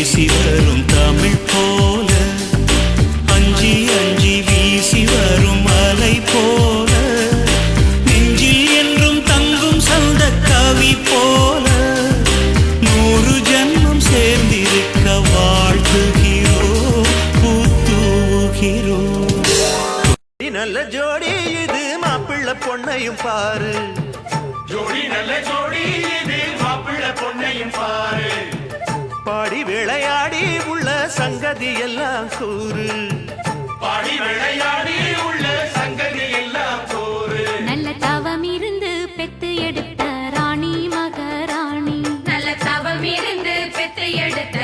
பேசி வரும் தமிழ் போல அஞ்சி அஞ்சி வீசி வரும் அலை போல நெஞ்சில் என்றும் தங்கும் சொந்த கவி போல 100 ஜன்மம் சேர்ந்திருக்க வாழ்த்துகிறோம் பூத்துகிறோம். நல்ல ஜோடி இது மாப்பிள்ள பொண்ணையும் பாரு ஜோடி நல்ல ஜோடி இது மாப்பிள்ள பொண்ணையும் பாரு பாடி விளையாடி உள்ள சங்கதி எல்லாம் கூறு பாடி விளையாடி உள்ள சங்கதி எல்லாம் கூறு நல்ல தவம் இருந்து பெத்து எடுத்த ராணி மகாராணி நல்ல தவம் இருந்து பெத்து எடுத்த